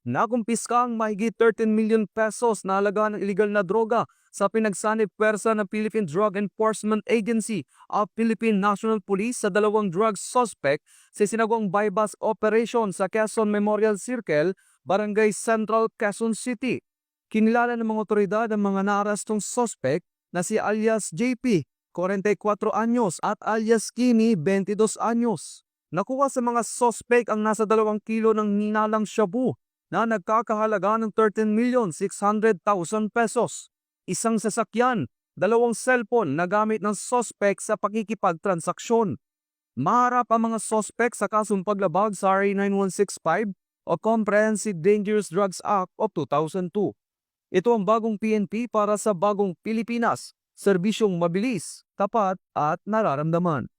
Nakumpiska ang mahigit 13 million pesos na halaga ng iligal na droga sa pinagsanib pwersa ng Philippine Drug Enforcement Agency o Philippine National Police sa dalawang drug suspect sa sinagawang bypass operation sa Quezon Memorial Circle, Barangay Central, Quezon City. Kinilala ng mga otoridad ang mga naarastong suspect na si alias JP, 44 anyos at alias Kimi, 22 anyos. Nakuha sa mga suspect ang nasa 2 kilo ng ninalang shabu na nagkakahalaga ng 13,600,000 pesos. Isang sasakyan, 2 cellphone na gamit ng suspect sa pakikipagtransaksyon. Maharap ang mga suspect sa kasong paglabag sa RA 9165 o Comprehensive Dangerous Drugs Act of 2002. Ito ang bagong PNP para sa bagong Pilipinas, serbisyong mabilis, tapat at nararamdaman.